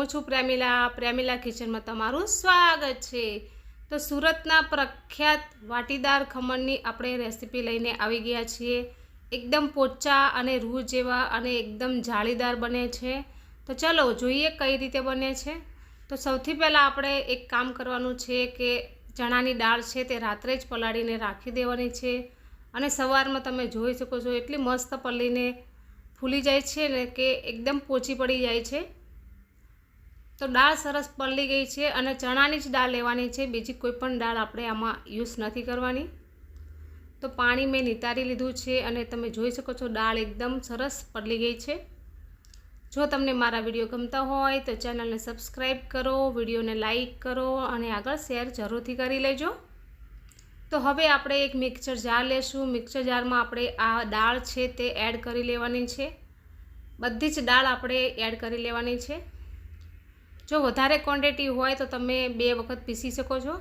હું છું પ્રેમિલા કિચનમાં તમારું સ્વાગત છે। તો સુરતના પ્રખ્યાત વાટીદાર ખમણની આપણે રેસીપી લઈને આવી ગયા છીએ। એકદમ પોચા અને રૂ જેવા અને એકદમ જાળીદાર બને છે। તો ચલો જોઈએ કઈ રીતે બને છે। તો સૌથી પહેલાં આપણે એક કામ કરવાનું છે કે ચણાની દાળ છે તે રાત્રે જ પલાળીને રાખી દેવાની છે અને સવારમાં તમે જોઈ શકો છો એટલી મસ્ત પલ્લીને ફૂલી જાય છે ને કે એકદમ પોચી પડી જાય છે। તો દાળ સરસ પલળી ગઈ છે અને ચણાની જ દાળ લેવાની છે, બીજી કોઈ પણ દાળ આપણે આમાં યુઝ નથી કરવાની। તો પાણી મેં નિતારી લીધું છે અને તમે જોઈ શકો છો દાળ એકદમ સરસ પલળી ગઈ છે। જો તમને મારા વિડીયો ગમતા હોય તો ચેનલને સબસ્ક્રાઈબ કરો, વિડીયોને લાઈક કરો અને આગળ શેર જરૂરથી કરી લેજો। તો હવે આપણે એક મિક્સર જાર લેશું। મિક્સર જારમાં આપણે આ દાળ છે તે એડ કરી લેવાની છે। બધી જ દાળ આપણે એડ કરી લેવાની છે। જો વધારે ક્વોન્ટિટી હોય તો તમે 2 વખત પીસી શકો છો।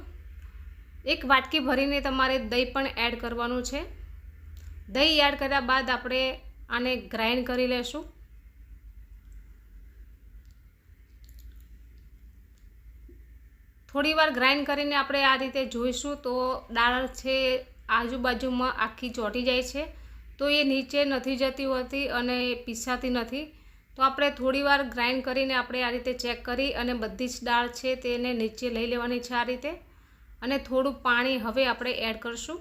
એક વાટકી ભરીને તમારે દહીં પણ એડ કરવાનું છે। દહીં એડ કર્યા બાદ આપણે આને ગ્રાઇન્ડ કરી લેશું। થોડીવાર ગ્રાઇન્ડ કરીને આપણે આ રીતે જોઈશું તો દાળ છે આજુબાજુમાં આખી ચોંટી જાય છે, તો એ નીચે નથી જતી હોતી અને પીસાતી નથી। તો આપણે થોડીવાર ગ્રાઇન્ડ કરીને આપણે આ રીતે ચેક કરી અને બધી જ દાળ છે તેને નીચે લઈ લેવાની છે આ રીતે। અને થોડું પાણી હવે આપણે એડ કરશું।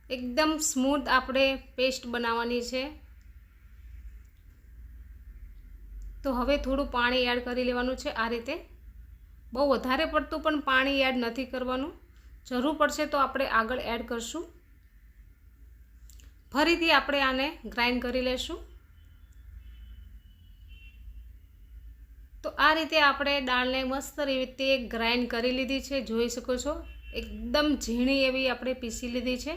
એકદમ સ્મૂથ આપણે પેસ્ટ બનાવવાની છે। તો હવે થોડું પાણી એડ કરી લેવાનું છે આ રીતે। બહુ વધારે પડતું પણ પાણી એડ નથી કરવાનું, જરૂર પડશે તો આપણે આગળ એડ કરશું। ફરીથી આપણે આને ગ્રાઇન્ડ કરી લેશું। તો આ રીતે આપણે દાળને મસ્ત રીતે ગ્રાઇન્ડ કરી લીધી છે, જોઈ શકો છો એકદમ ઝીણી એવી આપણે પીસી લીધી છે।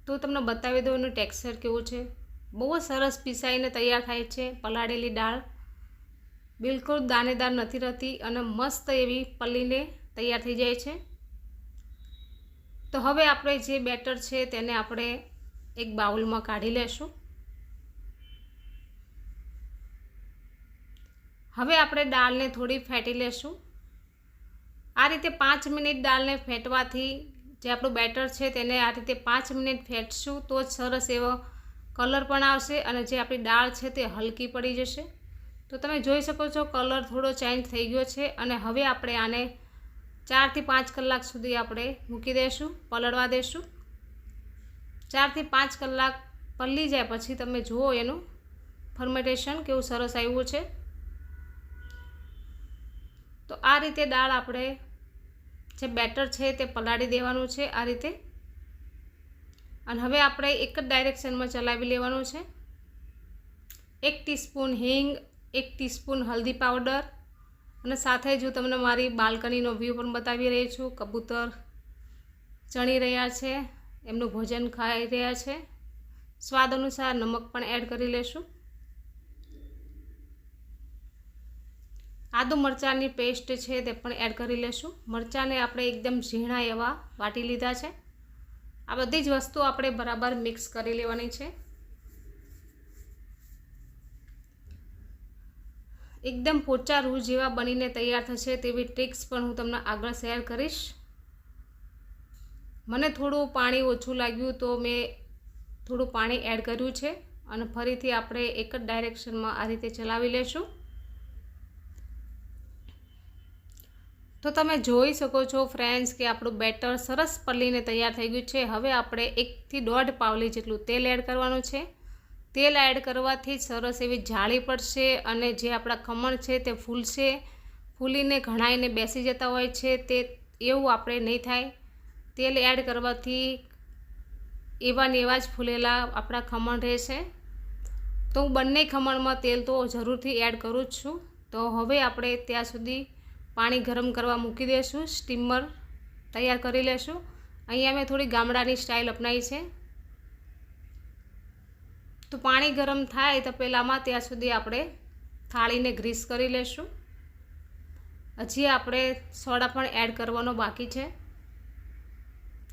તો તમને બતાવી દઉં એનું ટેક્સચર કેવું છે। બહુ સરસ પીસાઈને તૈયાર થાય છે। પલાળેલી દાળ બિલકુલ દાણેદાર નથી રહેતી અને મસ્ત એવી પલ્લીને તૈયાર થઈ જાય છે। તો હવે આપણે જે બેટર છે તેને આપણે એક બાઉલમાં કાઢી લેશું। હવે આપણે દાળને થોડી ફેટી લેશું। આ રીતે 5 મિનિટ દાળને ફેટવાથી જે આપણું બેટર છે તેને આ રીતે 5 મિનિટ ફેટશું તો જ સરસ એવો કલર પણ આવશે અને જે આપણી દાળ છે તે હલકી પડી જશે। તો તમે જોઈ શકો છો કલર થોડો ચેન્જ થઈ ગયો છે અને હવે આપણે આને 4 થી 5 કલાક સુધી આપણે મૂકી દઈશું, પલળવા દઈશું। 4 થી 5 કલાક પલળી જાય પછી તમે જુઓ એનું ફર્મેન્ટેશન કેવું સરસ આવ્યું છે। તો આ રીતે દાળ આપણે જે બેટર છે તે પલાળી દેવાનું છે આ રીતે। અને હવે આપણે એક જ ડાયરેક્શનમાં ચલાવી લેવાનું છે। 1 ટીસ્પૂન હિંગ, 1 ટીસ્પૂન હલ્દી પાવડર અને સાથે જો તમને મારી બાલ્કનીનો વ્યૂ પણ બતાવી રહી છું। કબૂતર ચણી રહ્યા છે, એમનું ભોજન ખાઈ રહ્યા છે। સ્વાદ અનુસાર નમક પણ એડ કરી લેશું। આદુ મરચાંની પેસ્ટ છે તે પણ એડ કરી લેશું। મરચાંને આપણે એકદમ ઝીણા એવા વાટી લીધા છે। આ બધી જ વસ્તુ આપણે બરાબર મિક્સ કરી લેવાની છે। એકદમ પોચા રૂ જેવા બનીને તૈયાર થશે તેવી ટ્રિક્સ પણ હું તમને આગળ શેર કરીશ। મને થોડું પાણી ઓછું લાગ્યું તો મેં થોડું પાણી એડ કર્યું છે અને ફરીથી આપણે એક જ ડાયરેક્શનમાં આ રીતે ચલાવી લેશું। તો તમે જોઈ શકો છો ફ્રેન્ડ્સ કે આપણું બેટર સરસ પલ્લીને તૈયાર થઈ ગયું છે। હવે આપણે 1 થી 1.5 પાવલી જેટલું તેલ એડ કરવાનું છે। તેલ એડ કરવાથી સરસ એવી જાળી પડશે અને જે આપણા ખમણ છે તે ફૂલશે, ફૂલીને ઘણાઈને બેસી જતા હોય છે તે એવું આપણે નહીં થાય। તેલ એડ કરવાથી એવા ને એવા જ ફૂલેલા આપણા ખમણ રહેશે। તો હું બંને ખમણમાં તેલ તો જરૂરથી એડ કરું જ છું। તો હવે આપણે ત્યાં સુધી પાણી ગરમ કરવા મૂકી દઈશું, સ્ટીમર તૈયાર કરી લેશું। અહીંયા મેં થોડી ગામડાની સ્ટાઇલ અપનાવી છે। તો પાણી ગરમ થાય તો પહેલાંમાં ત્યાં સુધી આપણે થાળીને ગ્રીસ કરી લેશું। હજી આપણે સોડા પણ એડ કરવાનો બાકી છે।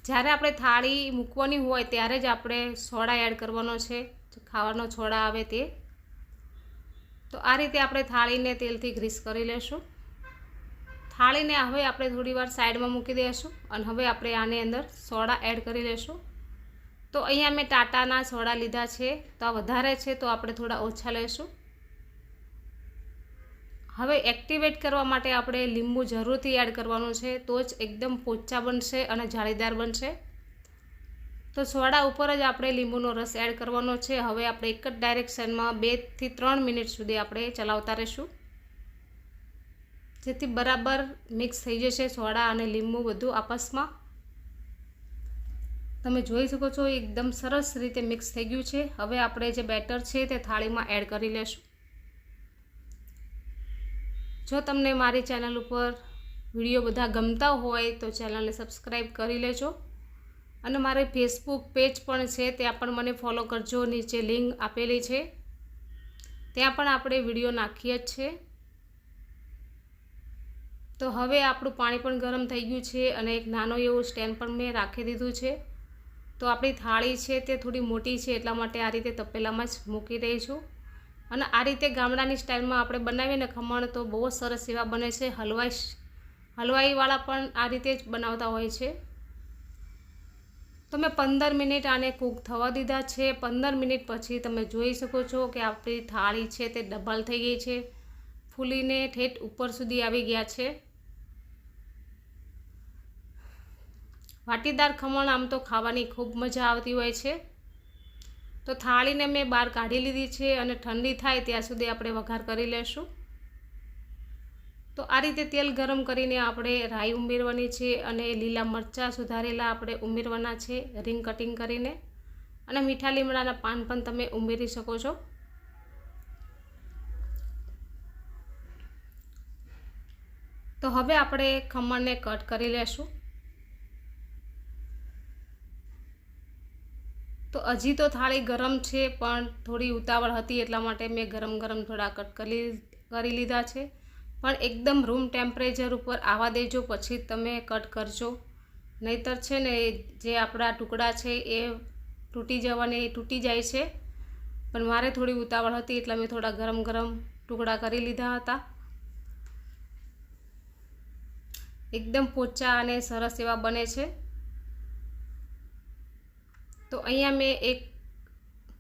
જ્યારે આપણે થાળી મૂકવાની હોય ત્યારે જ આપણે સોડા એડ કરવાનો છે, ખાવાનો સોડા આવે તે. તો આ રીતે આપણે થાળીને તેલથી ગ્રીસ કરી લેશું. થાળીને હવે આપણે થોડીવાર સાઈડમાં મૂકી દઈશું અને હવે આપણે આની અંદર સોડા એડ કરી લેશું. તો અહીંયા મેં ટાટાના સોડા લીધા છે, તો આ વધારે છે તો આપણે થોડા ઓછા લઈશું. હવે એક્ટિવેટ કરવા માટે આપણે લીંબુ જરૂરથી એડ કરવાનું છે, તો જ એકદમ પોચા બનશે અને જાળીદાર બનશે. તો સોડા ઉપર જ આપણે લીંબુનો રસ એડ કરવાનો છે. હવે આપણે એક જ ડાયરેક્શનમાં 2 થી 3 મિનિટ સુધી આપણે ચલાવતા રહીશું, જેથી બરાબર મિક્સ થઈ જશે સોડા અને લીંબુ બધું આપસમાં. તમે જોઈ શકો છો એકદમ સરસ રીતે મિક્સ થઈ ગયું છે. હવે આપણે જે બેટર છે તે થાળીમાં એડ કરી લેશું. જો તમને મારી ચેનલ ઉપર વિડીયો બધા ગમતા હોય તો ચેનલને સબસ્ક્રાઈબ કરી લેજો અને મારી ફેસબુક પેજ પણ છે, ત્યાં પણ મને ફોલો કરજો. નીચે લિંક આપેલી છે, ત્યાં પણ આપણે વિડીયો નાખીએ જ છે. તો હવે આપણું પાણી પણ ગરમ થઈ ગયું છે અને એક નાનો એવું સ્ટેન્ડ પણ મેં રાખી દીધું છે. તો આપણી થાળી છે તે થોડી મોટી છે, એટલા માટે આ રીતે તપેલામાં જ મૂકી રહી છું. અને આ રીતે ગામડાની સ્ટાઇલમાં આપણે બનાવીને ખમણ તો બહુ સરસ એવા બને છે. હલવાઈવાળા પણ આ રીતે જ બનાવતા હોય છે. તો મેં 15 મિનિટ આને કૂક થવા દીધા છે. 15 મિનિટ પછી તમે જોઈ શકો છો કે આપણી થાળી છે તે ડબલ થઈ ગઈ છે, ફૂલીને ઠેઠ ઉપર સુધી આવી ગયા છે. વાટીદાર ખમણ આમ તો ખાવાની ખૂબ મજા આવતી હોય છે. તો થાળીને મેં બહાર કાઢી લીધી છે અને ઠંડી થાય ત્યાં સુધી આપણે વઘાર કરી લેશું. તો આ રીતે તેલ ગરમ કરીને આપણે રાઈ ઉમેરવાની છે અને લીલા મરચાં સુધારેલા આપણે ઉમેરવાના છે રિંગ કટિંગ કરીને, અને મીઠા લીમડાના પાન પણ તમે ઉમેરી શકો છો. તો હવે આપણે ખમણને કટ કરી લેશું. તો હજી તો થાળી ગરમ છે, પણ થોડી ઉતાવળ હતી એટલા માટે મેં ગરમ થોડા કટ કરી લીધા છે. પણ એકદમ રૂમ ટેમ્પરેચર ઉપર આવવા દેજો, પછી તમે કટ કરજો. નહીંતર છે ને જે આપણા ટુકડા છે એ તૂટી જાય છે. પણ મારે થોડી ઉતાવળ હતી એટલે મેં થોડા ગરમ ટુકડા કરી લીધા હતા. એકદમ પોચા અને સરસ એવા બને છે. તો અહીંયા મેં એક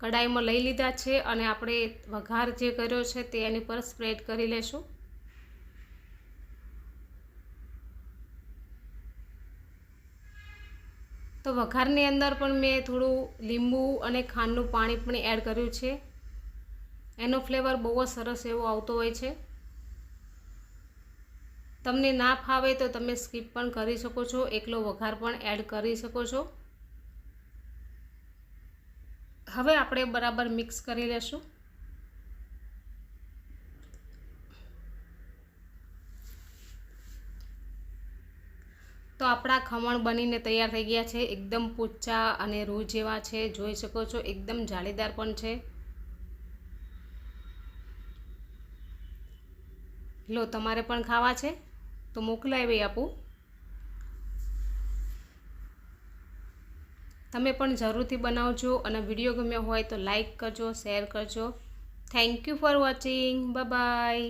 કડાઈમાં લઈ લીધા છે અને આપણે વઘાર જે કર્યો છે તે એની પર સ્પ્રેડ કરી લેશું. તો વઘારની અંદર પણ મેં થોડું લીંબુ અને ખાંડનું પાણી પણ એડ કર્યું છે. એનો ફ્લેવર બહુ જ સરસ એવો આવતો હોય છે. તમને ના ફાવે તો તમે સ્કીપ પણ કરી શકો છો, એકલો વઘાર પણ એડ કરી શકો છો. હવે આપણે બરાબર મિક્સ કરી લેશું. તો આપણા ખમણ બનીને તૈયાર થઈ ગયા છે. એકદમ પોચા અને રૂ જેવા છે, જોઈ શકો છો એકદમ જાળીદાર પણ છે. લો, તમારે પણ ખાવા છે તો મોકલાવી આપું. તમે પણ જરૂરથી બનાવજો અને વિડીયો ગમ્યો હોય તો લાઈક કરજો, શેર કરજો. Thank you for watching. Bye bye.